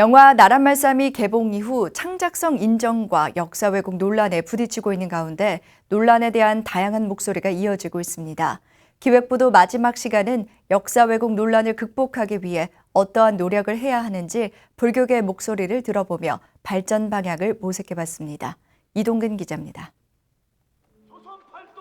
영화 나란말싸미 개봉 이후 창작성 인정과 역사 왜곡 논란에 부딪히고 있는 가운데 논란에 대한 다양한 목소리가 이어지고 있습니다. 기획부도 마지막 시간은 역사 왜곡 논란을 극복하기 위해 어떠한 노력을 해야 하는지 불교계의 목소리를 들어보며 발전 방향을 모색해봤습니다. 이동근 기자입니다.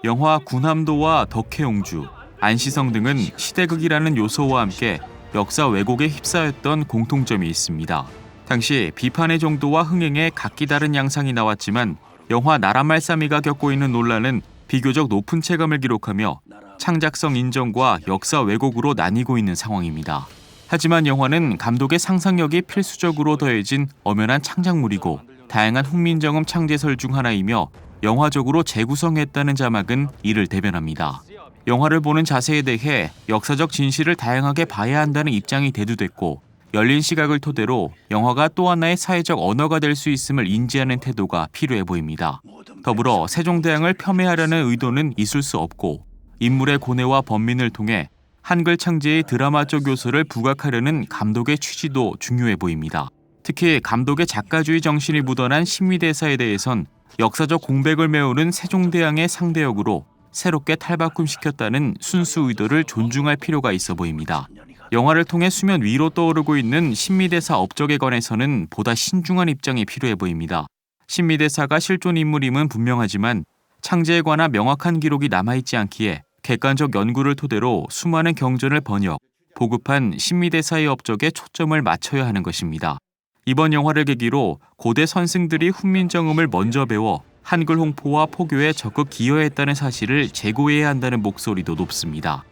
영화 군함도와 덕혜옹주, 안시성 등은 시대극이라는 요소와 함께 역사 왜곡에 휩싸였던 공통점이 있습니다. 당시 비판의 정도와 흥행에 각기 다른 양상이 나왔지만 영화 나란말싸미가 겪고 있는 논란은 비교적 높은 체감을 기록하며 창작성 인정과 역사 왜곡으로 나뉘고 있는 상황입니다. 하지만 영화는 감독의 상상력이 필수적으로 더해진 엄연한 창작물이고 다양한 훈민정음 창제설 중 하나이며 영화적으로 재구성했다는 자막은 이를 대변합니다. 영화를 보는 자세에 대해 역사적 진실을 다양하게 봐야 한다는 입장이 대두됐고 열린 시각을 토대로 영화가 또 하나의 사회적 언어가 될 수 있음을 인지하는 태도가 필요해 보입니다. 더불어 세종대왕을 폄훼하려는 의도는 있을 수 없고 인물의 고뇌와 번민을 통해 한글 창제의 드라마적 요소를 부각하려는 감독의 취지도 중요해 보입니다. 특히 감독의 작가주의 정신이 묻어난 신미대사에 대해선 역사적 공백을 메우는 세종대왕의 상대역으로 새롭게 탈바꿈시켰다는 순수 의도를 존중할 필요가 있어 보입니다. 영화를 통해 수면 위로 떠오르고 있는 신미대사 업적에 관해서는 보다 신중한 입장이 필요해 보입니다. 신미대사가 실존 인물임은 분명하지만 창제에 관한 명확한 기록이 남아있지 않기에 객관적 연구를 토대로 수많은 경전을 번역, 보급한 신미대사의 업적에 초점을 맞춰야 하는 것입니다. 이번 영화를 계기로 고대 선승들이 훈민정음을 먼저 배워 한글 홍보와 포교에 적극 기여했다는 사실을 재고해야 한다는 목소리도 높습니다.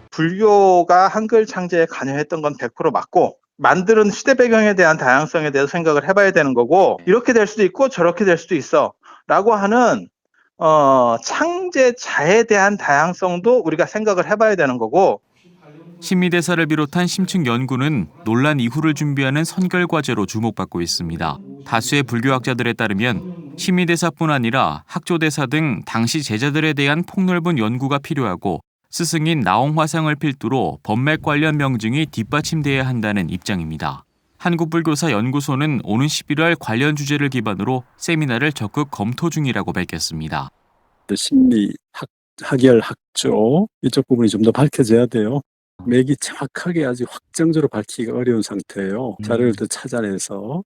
불교가 한글 창제에 관여했던 건 100% 맞고 만드는 시대 배경에 대한 다양성에 대해서 생각을 해봐야 되는 거고 이렇게 될 수도 있고 저렇게 될 수도 있어 라고 하는 창제자에 대한 다양성도 우리가 생각을 해봐야 되는 거고 신미대사를 비롯한 심층 연구는 논란 이후를 준비하는 선결과제로 주목받고 있습니다. 다수의 불교학자들에 따르면 신미대사뿐 아니라 학조대사 등 당시 제자들에 대한 폭넓은 연구가 필요하고 스승인 나홍화상을 필두로 법맥 관련 명증이 뒷받침돼야 한다는 입장입니다. 한국불교사 연구소는 오는 11월 관련 주제를 기반으로 세미나를 적극 검토 중이라고 밝혔습니다. 신미, 학열, 학조 이쪽 부분이 좀 더 밝혀져야 돼요. 맥이 정확하게 아주 확정적으로 밝히기가 어려운 상태예요. 자료를 더 찾아내서.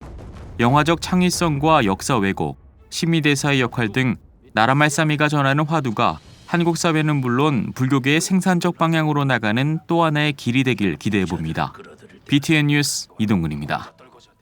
영화적 창의성과 역사 왜곡, 신미대사의 역할 등 나란말싸미가 전하는 화두가 한국 사회는 물론 불교계의 생산적 방향으로 나가는 또 하나의 길이 되길 기대해 봅니다. BTN 뉴스 이동근입니다.